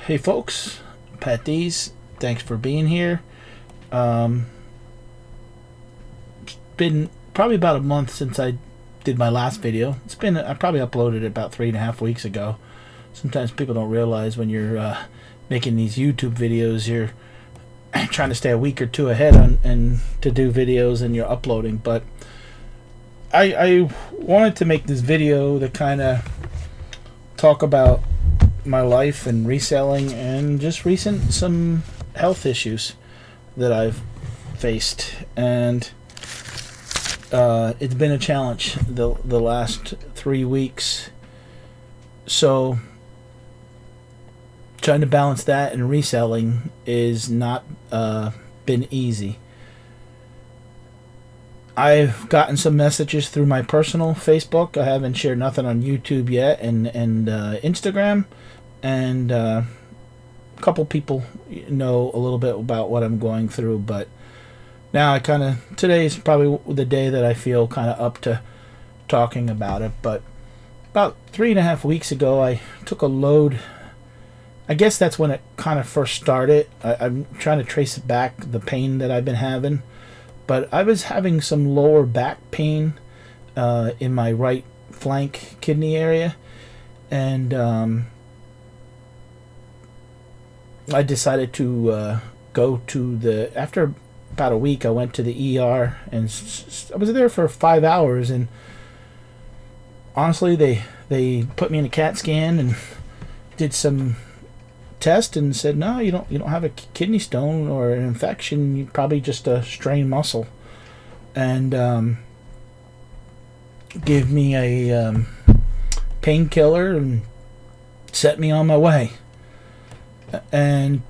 Hey folks, Patdees, thanks for being here. It's been probably about a month since I did my last video. I probably uploaded it about 3.5 weeks ago. Sometimes people don't realize when you're making these YouTube videos, you're trying to stay a week or two ahead and to do videos and you're uploading. But I wanted to make this video to kind of talk about my life and reselling and just some health issues that I've faced, and it's been a challenge the last 3 weeks. So trying to balance that and reselling is not been easy. I've gotten some messages through my personal Facebook. I haven't shared nothing on YouTube yet, and Instagram, and a couple people know a little bit about what I'm going through. But now today is probably the day that I feel kind of up to talking about it. But about 3.5 weeks ago, I took a load. I guess that's when it kind of first started. I'm trying to trace it back, the pain that I've been having. But I was having some lower back pain in my right flank kidney area, and I decided to go to after about a week, I went to the ER, and I was there for 5 hours, and honestly, they put me in a CAT scan and did some test and said, no, you don't have a kidney stone or an infection, you probably just a strained muscle, and gave me a painkiller and set me on my way. And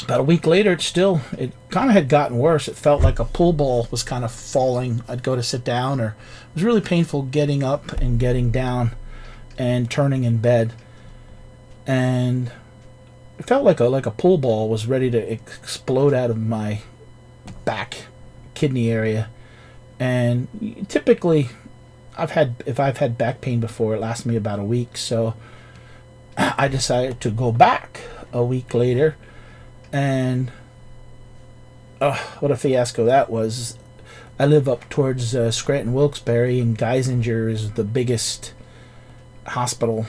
about a week later, it kind of had gotten worse. It felt like a pool ball was kind of falling. I'd go to sit down, or it was really painful getting up and getting down and turning in bed, and it felt like a pool ball was ready to explode out of my back kidney area. And typically, if I've had back pain before, it lasts me about a week. So I decided to go back a week later, and what a fiasco that was. I live up towards Scranton Wilkes-Barre, and Geisinger is the biggest hospital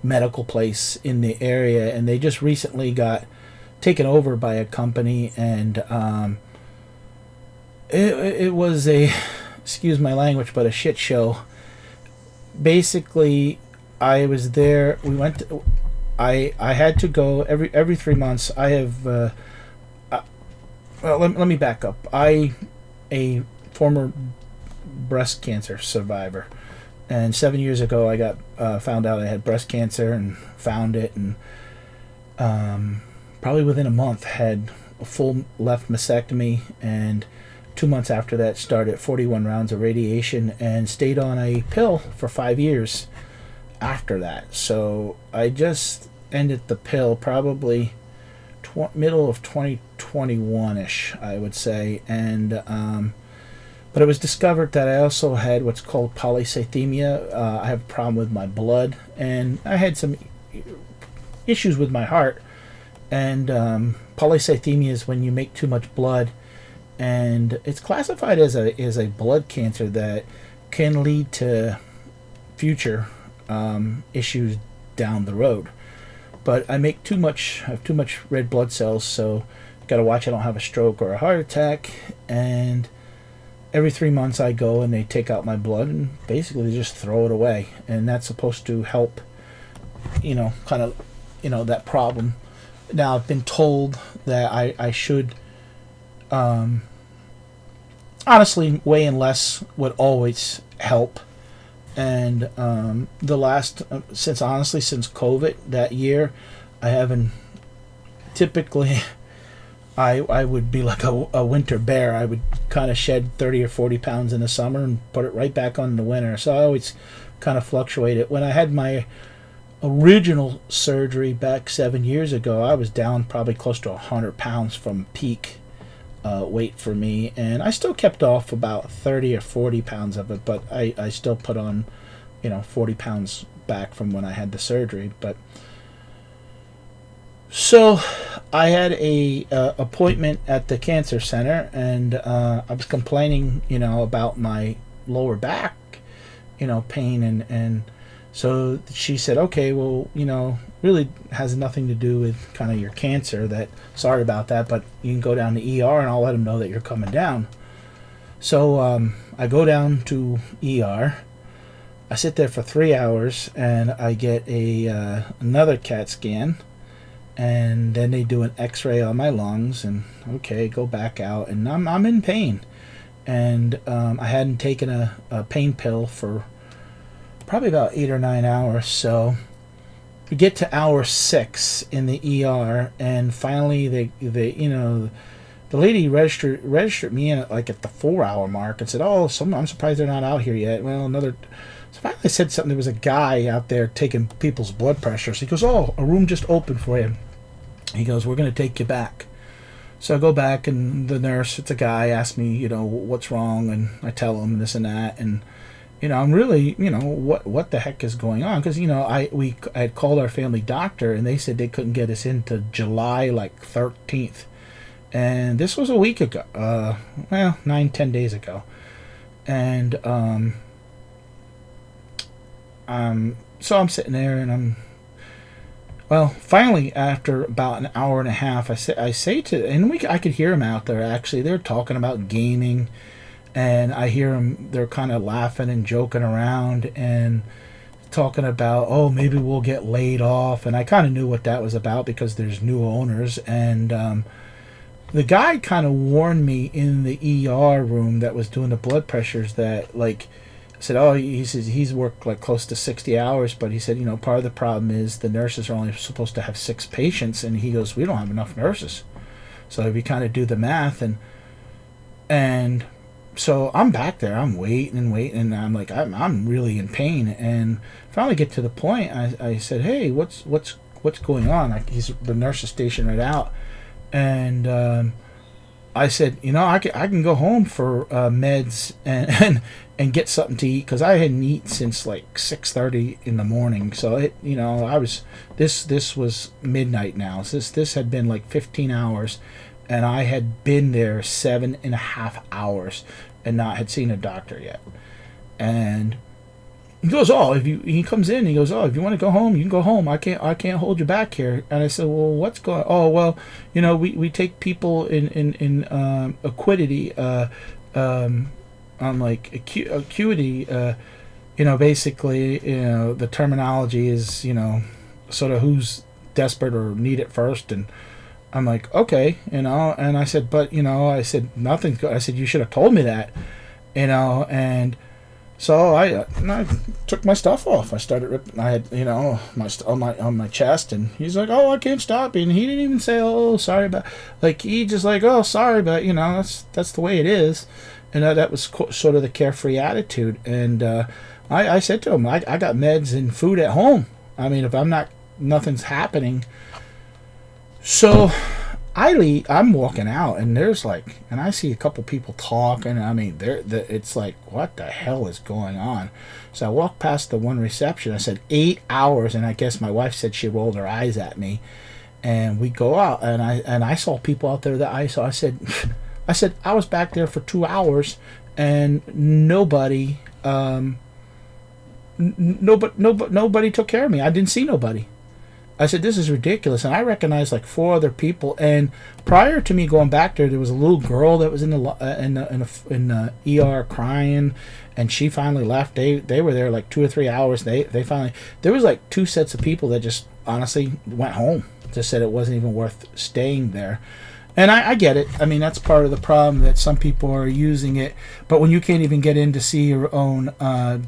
medical place in the area, and they just recently got taken over by a company, and it was excuse my language, but a shit show. Basically, I was there. I had to go every 3 months. I have let me back up. A former breast cancer survivor, and 7 years ago I got found out I had breast cancer, and found it, and probably within a month had a full left mastectomy, and 2 months after that started 41 rounds of radiation, and stayed on a pill for 5 years after that. So I just ended the pill probably middle of 2021-ish, I would say, and but it was discovered that I also had what's called polycythemia. I have a problem with my blood, and I had some issues with my heart. And polycythemia is when you make too much blood, and it's classified as a blood cancer that can lead to future issues down the road. But I have too much red blood cells, so got to watch I don't have a stroke or a heart attack. And every 3 months I go and they take out my blood and basically just throw it away, and that's supposed to help, that problem. Now I've been told that I should honestly weighing less would always help. And since COVID that year, I haven't typically. I would be like a winter bear. I would kind of shed 30 or 40 pounds in the summer and put it right back on in the winter. So I always kind of fluctuated. When I had my original surgery back 7 years ago, I was down probably close to 100 pounds from peak weight for me, and I still kept off about 30 or 40 pounds of it, but I still put on 40 pounds back from when I had the surgery. But so I had a appointment at the cancer center, and I was complaining, about my lower back, pain, and so she said, okay, well, really has nothing to do with kind of your cancer. That sorry about that, but you can go down to ER, and I'll let them know that you're coming down. So I go down to ER. I sit there for 3 hours, and I get another CAT scan, and then they do an X-ray on my lungs, and okay, go back out, and I'm in pain, and I hadn't taken a pain pill for probably about 8 or 9 hours. So we get to hour 6 in the ER, and finally they the lady registered me in at the 4-hour mark and said, "Oh, I'm surprised they're not out here yet." Well, so finally said something. There was a guy out there taking people's blood pressure. So he goes, "Oh, a room just opened for you." He goes, "We're going to take you back." So I go back, and the nurse, it's a guy, asks me, what's wrong, and I tell him this and that, and I'm really, what the heck is going on? Because I had called our family doctor, and they said they couldn't get us into July 13th, and this was a week ago, 9-10 days ago, and so I'm sitting there, and finally, after about an hour and a half, I say to, and I could hear them out there. Actually, they're talking about gaming, and I hear them. They're kind of laughing and joking around and talking about, oh, maybe we'll get laid off. And I kind of knew what that was about because there's new owners. And the guy kind of warned me in the ER room that was doing the blood pressures that said, oh, he says he's worked close to 60 hours, but he said, part of the problem is the nurses are only supposed to have 6 patients, and he goes, we don't have enough nurses. So if you kind of do the math, and so I'm back there, I'm waiting, and I'm I'm really in pain, and finally get to the point. I said, hey, what's going on? The nurse is stationed right out, and I said, I can go home for meds and get something to eat, because I hadn't eaten since 6:30 in the morning. So I was this was midnight now. So this had been 15 hours, and I had been there 7.5 hours and not had seen a doctor yet. And he goes, he comes in, he goes, oh, if you want to go home, you can go home. I can't hold you back here. And I said, well, what's going on? Oh, well, we take people in acuity, on acuity, basically, the terminology is, sort of who's desperate or need it first. And I'm like, okay, and I said, but, I said, nothing. I said, you should have told me that, and so I took my stuff off. I started ripping. I had, my on my chest, and he's like, "Oh, I can't stop." And he didn't even say, "Oh, sorry about." He just "Oh, sorry, but that's the way it is." And that was sort of the carefree attitude. And I said to him, "I got meds and food at home. I mean, if nothing's happening." So I'm walking out, and there's and I see a couple people talking. I mean, it's what the hell is going on? So I walked past the one reception. I said 8 hours, and I guess my wife said she rolled her eyes at me. And we go out, and I saw people out there that I saw. I said I was back there for 2 hours, and nobody took care of me. I didn't see nobody. I said, this is ridiculous. And I recognized 4 other people. And prior to me going back there was a little girl that was in the ER crying, and she finally left. They were there 2 or 3 hours. They finally, there was 2 sets of people that just honestly went home. Just said it wasn't even worth staying there. And I get it. I mean, that's part of the problem, that some people are using it. But when you can't even get in to see your own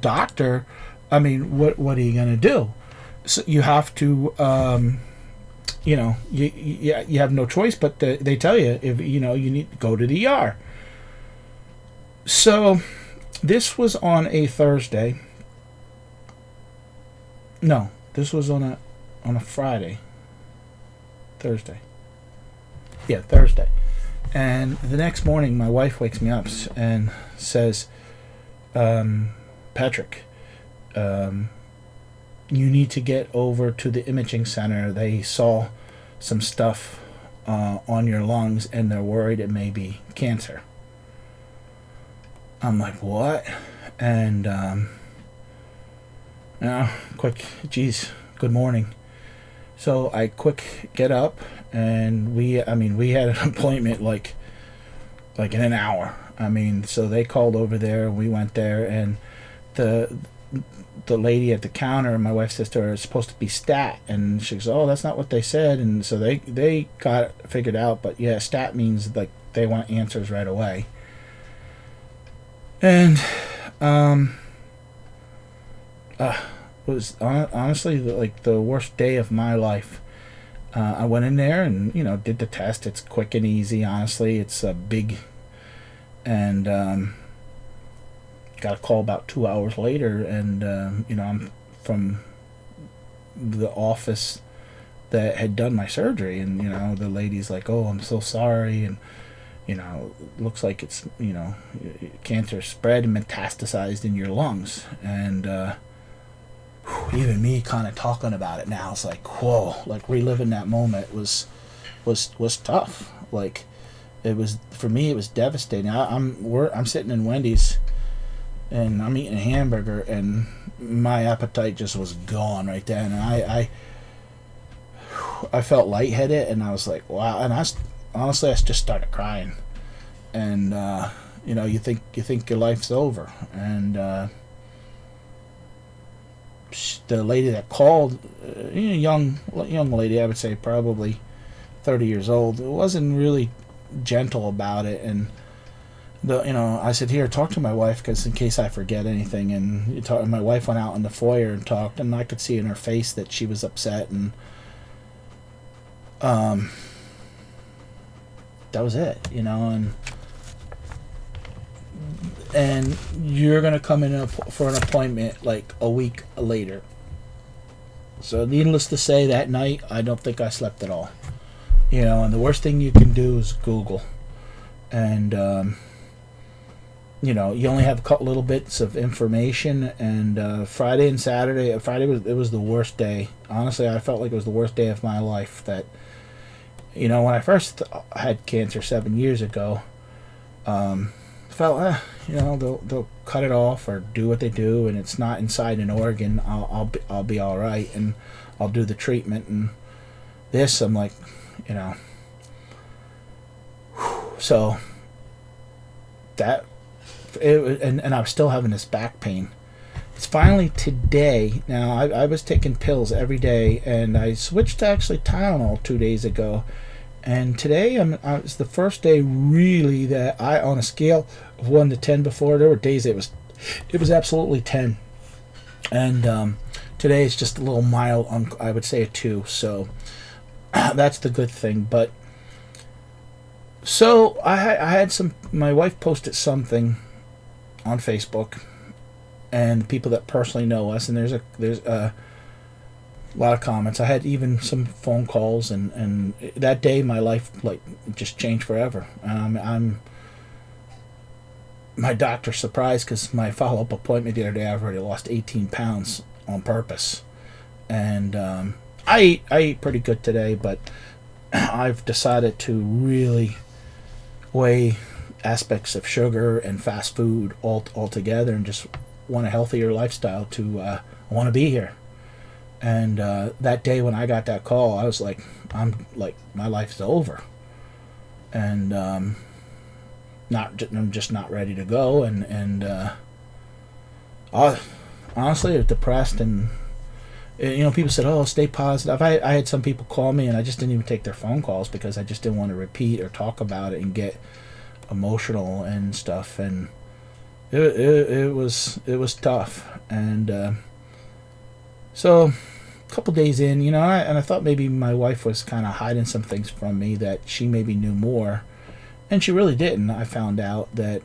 doctor, I mean, what are you going to do? So you have to, you have no choice, but they tell you, if you need to go to the ER. So this was on a Thursday. No, this was on a Friday. Thursday. Yeah, Thursday. And the next morning, my wife wakes me up and says, Patrick, you need to get over to the imaging center. They saw some stuff on your lungs, and they're worried it may be cancer. I'm like, what? And quick, geez, good morning. So I quick get up, and we had an appointment like in an hour. So they called over there, we went there, and the lady at the counter, my wife's sister, is supposed to be stat, and she goes, oh, that's not what they said. And so they got it figured out, but yeah, stat means like they want answers right away. And it was honestly like the worst day of my life. I went in there and did the test. It's quick and easy. Honestly, it's big, and got a call about 2 hours later, and I'm from the office that had done my surgery, and the lady's like, oh, I'm so sorry, and looks like it's cancer spread and metastasized in your lungs. And even me kind of talking about it now, it's like, whoa, like reliving that moment was tough. Like, it was, for me, it was devastating. I'm sitting in Wendy's, and I'm eating a hamburger, and my appetite just was gone right then. And I felt lightheaded, and I was like, wow. And I just started crying. And you think your life's over. And the lady that called, young lady, I would say probably 30 years old, wasn't really gentle about it. And I said, here, talk to my wife, because in case I forget anything. And my wife went out in the foyer and talked, and I could see in her face that she was upset. And that was it, and you're gonna come in for an appointment like a week later. So needless to say, that night I don't think I slept at all. And the worst thing you can do is Google, and you only have a couple little bits of information. And Friday and Saturday, Friday was the worst day. Honestly, I felt like it was the worst day of my life. That when I first had cancer 7 years ago, felt they'll cut it off or do what they do, and it's not inside an organ. I'll be all right, and I'll do the treatment. And this, I'm like, so that it, and I was still having this back pain. It's finally today. Now I was taking pills every day, and I switched to actually Tylenol 2 days ago. And today it's the first day really that I, on a scale of 1 to 10, before there were days it was absolutely 10, and today it's just a little mild. I would say a 2. So that's the good thing. But so I had my wife posted something on Facebook, and the people that personally know us, and there's a lot of comments. I had even some phone calls, and that day my life just changed forever. My doctor's surprised, because my follow-up appointment the other day, I've already lost 18 pounds on purpose. And I eat pretty good today, but I've decided to really weigh aspects of sugar and fast food all together, and just want a healthier lifestyle to want to be here. And that day when I got that call, I was like, my life's over, and I'm just not ready to go. And honestly, I was depressed. And people said, oh, stay positive. I had some people call me, and I just didn't even take their phone calls, because I just didn't want to repeat or talk about it and get emotional and stuff. And it was tough. And so a couple days in, and I thought maybe my wife was kind of hiding some things from me, that she maybe knew more, and she really didn't. I found out that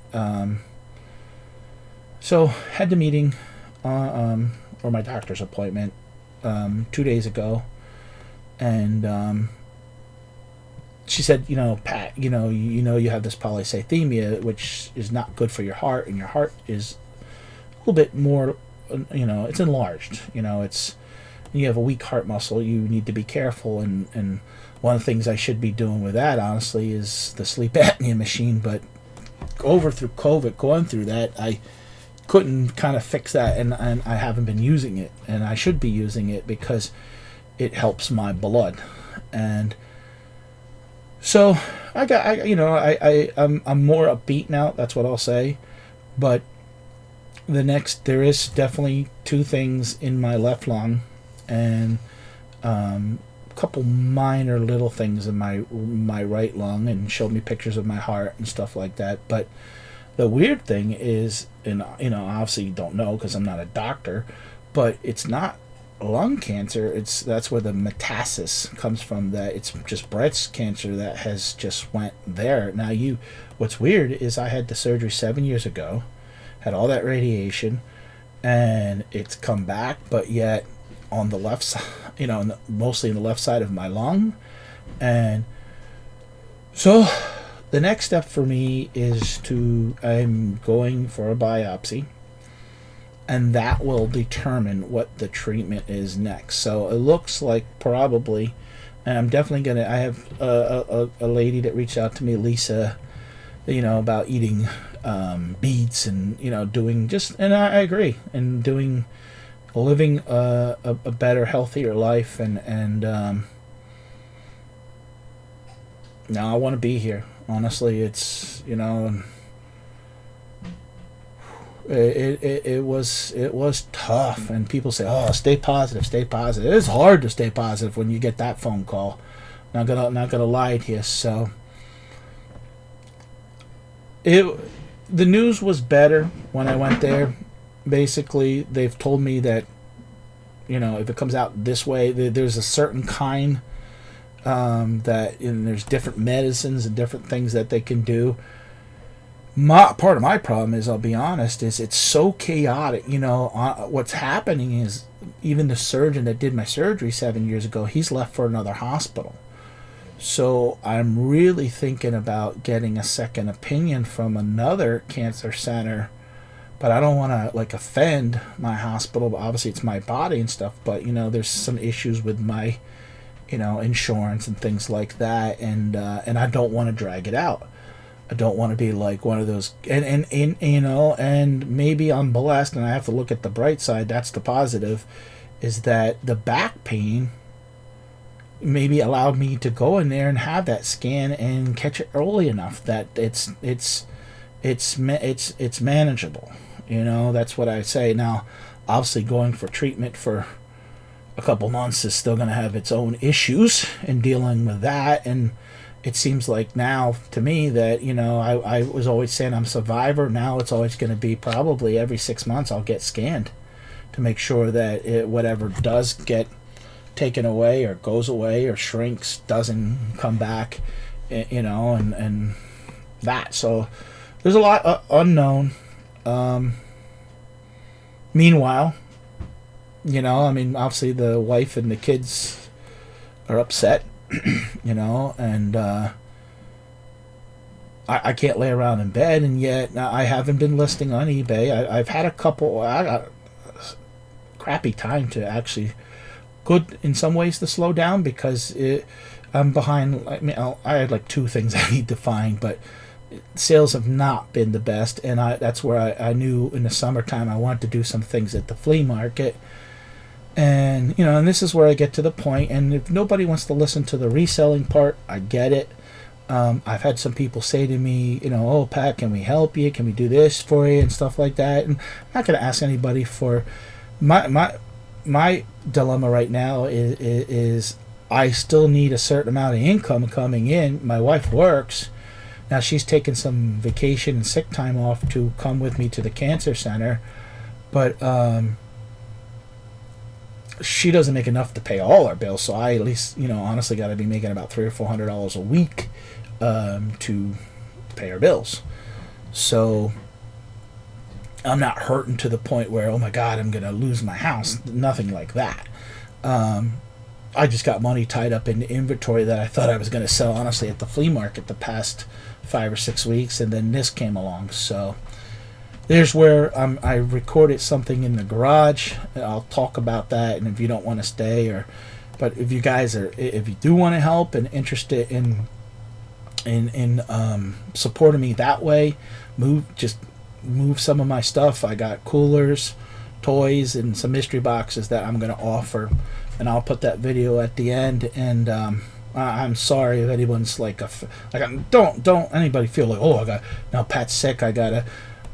so had the meeting or my doctor's appointment 2 days ago, and she said, Pat, you have this polycythemia, which is not good for your heart, and your heart is a little bit more, it's enlarged. you have a weak heart muscle, you need to be careful. And one of the things I should be doing with that, honestly, is the sleep apnea machine. But through COVID, going through that, I couldn't kind of fix that, and I haven't been using it, and I should be using it because it helps my blood. And so I'm more upbeat now. That's what I'll say. But there is definitely 2 things in my left lung, and a couple minor little things in my right lung, and showed me pictures of my heart and stuff like that. But the weird thing is, and obviously you don't know because I'm not a doctor, but it's not lung cancer. That's where the metastasis comes from. That it's just breast cancer that has just went there. Now what's weird is I had the surgery 7 years ago, had all that radiation, and it's come back, but yet on the left side, mostly in the left side of my lung. And so the next step for me is I'm going for a biopsy, and that will determine what the treatment is next. So it looks like probably, and I'm definitely I have a lady that reached out to me, Lisa, about eating beets and doing and I agree, and living a better, healthier life, and now I want to be here. Honestly, it's it was tough, and people say, "Oh, stay positive, stay positive." It's hard to stay positive when you get that phone call. Not gonna lie to you. So the news was better when I went there. Basically, they've told me that if it comes out this way, there's a certain kind and there's different medicines and different things that they can do. Part of my problem is, I'll be honest, is it's so chaotic. What's happening is, even the surgeon that did my surgery 7 years ago, he's left for another hospital. So I'm really thinking about getting a second opinion from another cancer center, but I don't want to offend my hospital. Obviously, it's my body and stuff, but there's some issues with my insurance and things like that, and I don't want to drag it out. I don't want to be like one of those, and maybe I'm blessed, and I have to look at the bright side. That's the positive, is that the back pain maybe allowed me to go in there and have that scan and catch it early enough that it's manageable. That's what I say. Now, obviously, going for treatment for a couple months is still going to have its own issues in dealing with that. And it seems like now to me that I was always saying I'm a survivor. Now it's always going to be probably every 6 months I'll get scanned to make sure that whatever does get taken away or goes away or shrinks doesn't come back, and that. So there's a lot unknown. Meanwhile, obviously the wife and the kids are upset, and I can't lay around in bed, and yet I haven't been listing on eBay. I've had I got crappy time to actually, good in some ways to slow down, because I'm behind. I had like 2 things I need to find, but sales have not been the best, and that's where I knew in the summertime I wanted to do some things at the flea market. And and this is where I get to the point, and if nobody wants to listen to the reselling part, I get it. I've had some people say to me, "Oh, Pat, can we help you? Can we do this for you?" and stuff like that. And I'm not going to ask anybody for my dilemma right now is I still need a certain amount of income coming in. My wife works. Now she's taken some vacation and sick time off to come with me to the cancer center, but she doesn't make enough to pay all our bills. So I at least, honestly, got to be making about $300 or $400 a week to pay our bills. So I'm not hurting to the point where, oh my God, I'm going to lose my house. Nothing like that. I just got money tied up in inventory that I thought I was going to sell, honestly, at the flea market the past 5 or 6 weeks, and then this came along. So there's where I recorded something in the garage. I'll talk about that, and if you don't want to stay, but if you guys if you do want to help and interested in supporting me that way, move some of my stuff. I got coolers, toys, and some mystery boxes that I'm going to offer, and I'll put that video at the end. And I'm sorry if anyone's like don't anybody feel like, oh, I got, now Pat's sick, I gotta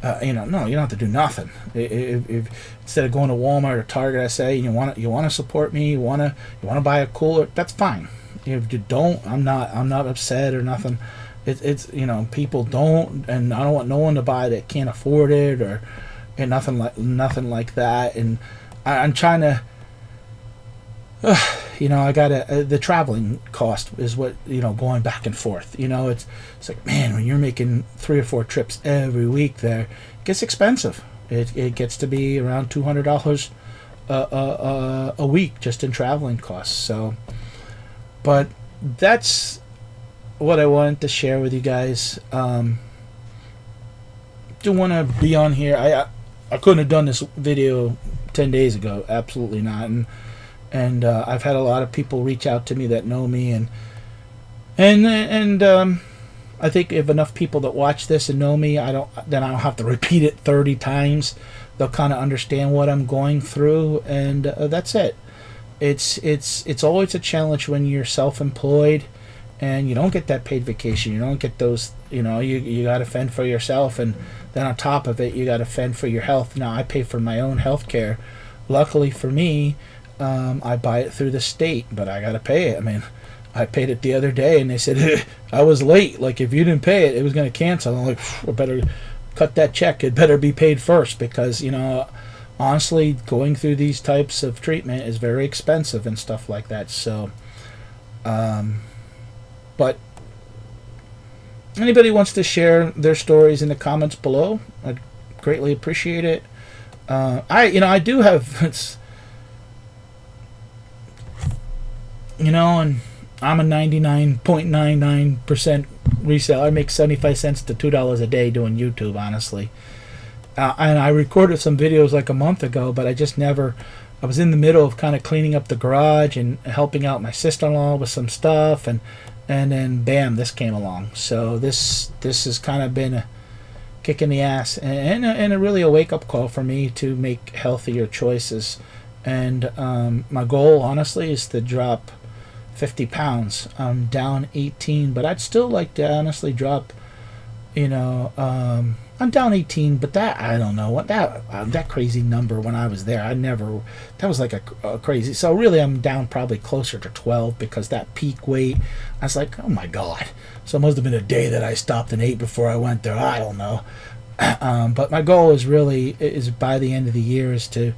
no, you don't have to do nothing. If instead of going to Walmart or Target, I say you want to support me, you want to buy a cooler, that's fine. If you don't, I'm not upset or nothing. It's people don't, and I don't want no one to buy that can't afford it or and nothing like that. And I'm trying to. I got the traveling cost is what, going back and forth. It's like, man, when you're making 3 or 4 trips every week there, it gets expensive. It gets to be around $200 a week just in traveling costs. So, but that's what I wanted to share with you guys. Do want to be on here. I couldn't have done this video 10 days ago. Absolutely not. And I've had a lot of people reach out to me that know me, and I think if enough people that watch this and know me, I don't have to repeat it 30 times. They'll kind of understand what I'm going through, and that's it. It's always a challenge when you're self-employed and you don't get that paid vacation. You don't get those. You got to fend for yourself, and then on top of it, you got to fend for your health. Now I pay for my own health care. Luckily for me. I buy it through the state, but I gotta pay it. I mean, I paid it the other day, and they said I was late. Like, if you didn't pay it, it was gonna cancel. I'm like, I better cut that check. It better be paid first, because honestly, going through these types of treatment is very expensive and stuff like that. So, but anybody wants to share their stories in the comments below, I'd greatly appreciate it. I do have and I'm a 99.99% reseller. I make 75 cents to $2 a day doing YouTube, honestly. And I recorded some videos like a month ago, but I was in the middle of kind of cleaning up the garage and helping out my sister-in-law with some stuff, and then bam, this came along. So this has kind of been a kick in the ass and a really a wake-up call for me to make healthier choices. And my goal, honestly, is to drop 50 pounds. I'm down 18, but I'd still like to honestly drop, I'm down 18, but that, I don't know what that crazy number when I was there, that was like a crazy, so really I'm down probably closer to 12, because that peak weight, I was like, oh my God. So it must have been a day that I stopped and ate before I went there. I don't know. But my goal is by the end of the year is to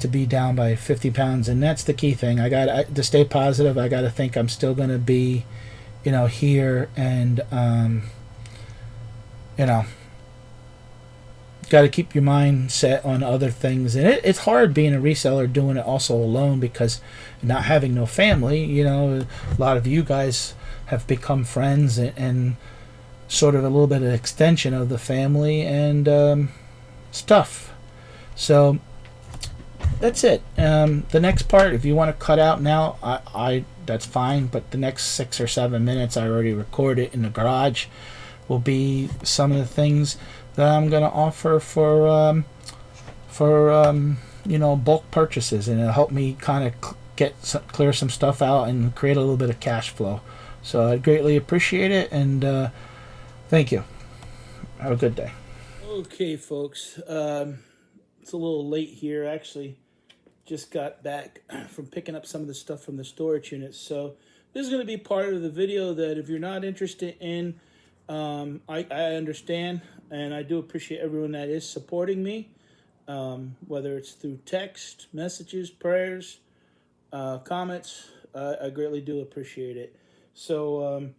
be down by 50 pounds, and that's the key thing. I got to stay positive. I got to think I'm still going to be, here, and got to keep your mind set on other things. And it's hard being a reseller doing it also alone, because not having no family. A lot of you guys have become friends and sort of a little bit of extension of the family and stuff. So. That's it. The next part, if you want to cut out now, I that's fine. But the next 6 or 7 minutes, I already recorded in the garage, will be some of the things that I'm going to offer for bulk purchases, and it'll help me kind of clear some stuff out and create a little bit of cash flow. So I'd greatly appreciate it, and thank you. Have a good day. Okay, folks. It's a little late here, actually. Just got back from picking up some of the stuff from the storage unit. So this is going to be part of the video that if you're not interested in, I understand, and I do appreciate everyone that is supporting me, whether it's through text, messages, prayers, comments. I greatly do appreciate it. So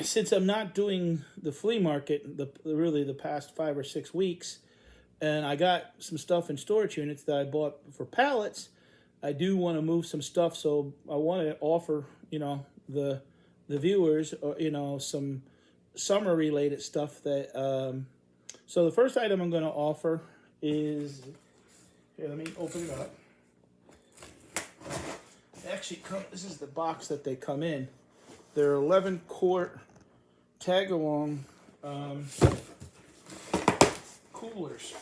since I'm not doing the flea market the past 5 or 6 weeks, and I got some stuff in storage units that I bought for pallets, I do want to move some stuff. So I want to offer, the viewers, some summer related stuff that So the first item I'm going to offer is, here, let me open it up. Actually, this is the box that they come in. They're 11-quart tag-along coolers.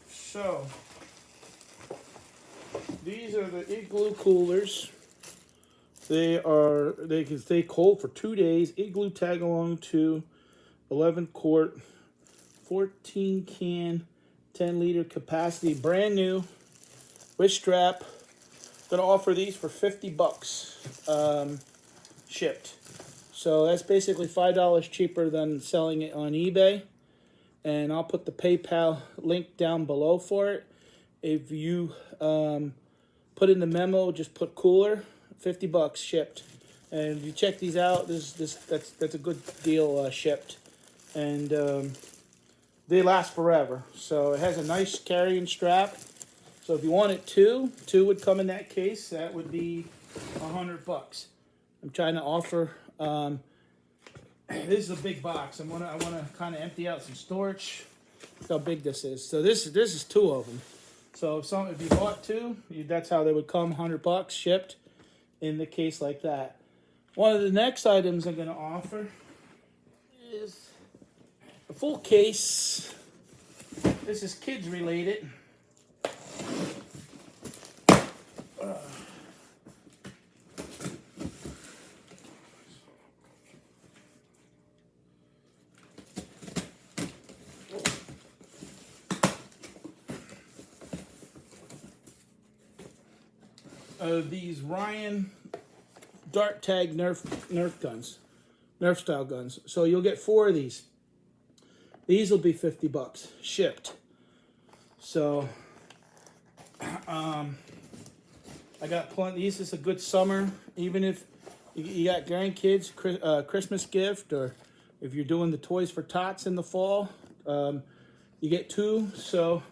So these are the Igloo coolers. They can stay cold for 2 days. Igloo tag-along to 11-quart, 14-can, 10-liter capacity, brand new, with strap. Gonna offer these for $50 shipped. So that's basically $5 cheaper than selling it on eBay. And I'll put the PayPal link down below for it. If you put in the memo, just put cooler, $50 shipped. And if you check these out, that's a good deal shipped. And they last forever. So it has a nice carrying strap. So if you wanted two would come in that case. That would be $100. I'm trying to offer. This is a big box. I want to kind of empty out some storage. Look how big this is. So this is 2 of them. So if you bought 2, that's how they would come. $100 shipped in the case like that. One of the next items I'm going to offer is a full case. This is kids related. These Ryan Dart Tag Nerf guns, Nerf style guns. So you'll get 4 of these. These will be $50 shipped. So I got plenty. This is a good summer, even if you got grandkids, Christmas gift, or if you're doing the toys for tots in the fall. You get 2, so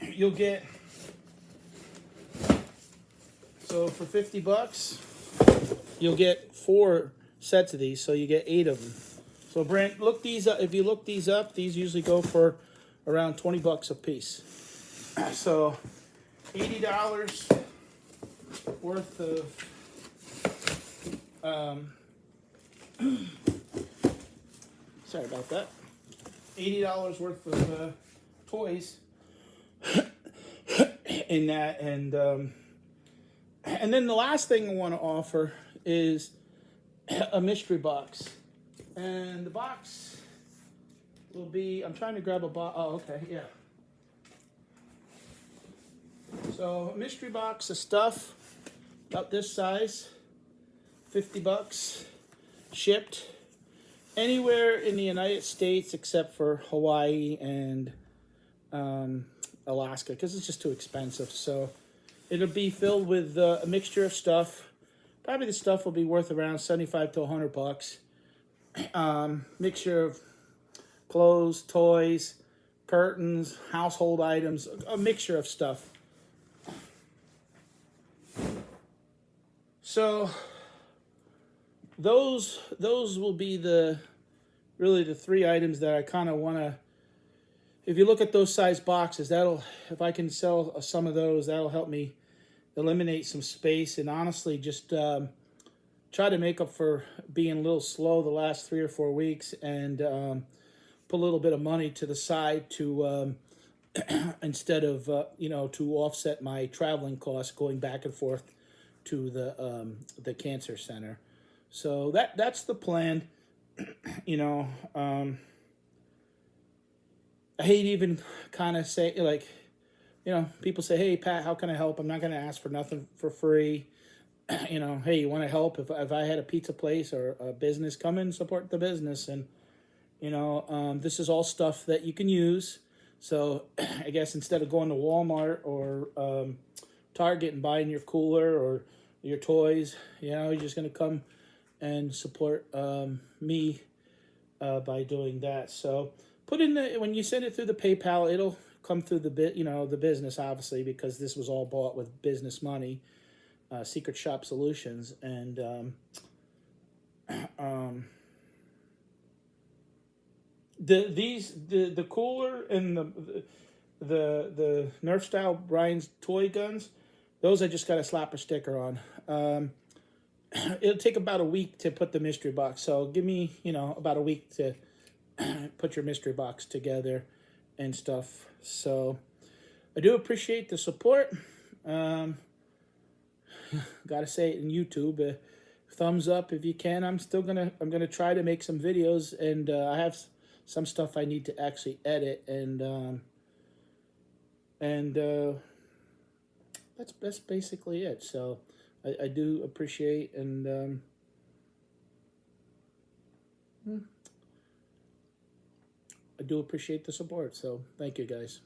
you'll get. So for $50, you'll get 4 sets of these. So you get 8 of them. So Brent, look these up. If you look these up, these usually go for around $20 a piece. So $80 worth of sorry about that. $80 worth of toys in that, and then the last thing I want to offer is a mystery box. And the box will be, I'm trying to grab a box. Oh, okay, yeah. So a mystery box of stuff about this size, $50 shipped anywhere in the United States except for Hawaii and Alaska, because it's just too expensive. So it'll be filled with a mixture of stuff. Probably the stuff will be worth around $75 to $100. Mixture of clothes, toys, curtains, household items, a mixture of stuff. So those will be really the 3 items that I kind of want to. If you look at those size boxes, if I can sell some of those, that'll help me eliminate some space, and honestly just try to make up for being a little slow the last 3 or 4 weeks, and put a little bit of money to the side to instead of to offset my traveling costs going back and forth to the cancer center. So that's the plan. I hate even kind of say, like, people say, hey, Pat, how can I help? I'm not going to ask for nothing for free. Hey, you want to help? If I had a pizza place or a business, come and support the business. And, this is all stuff that you can use. So I guess instead of going to Walmart or Target and buying your cooler or your toys, you're just going to come and support me by doing that. So put in when you send it through the PayPal, it'll come through the the business, obviously, because this was all bought with business money, Secret Shop Solutions, and The cooler and the Nerf Style Ryan's toy guns, those I just got to slap a sticker on. It'll take about a week to put the mystery box, so give me, about a week to put your mystery box together and stuff. So I do appreciate the support. Gotta say it in YouTube, thumbs up if you can. I'm gonna try to make some videos, and I have some stuff I need to actually edit, and that's basically it. So I do appreciate, and I do appreciate the support. So thank you, guys.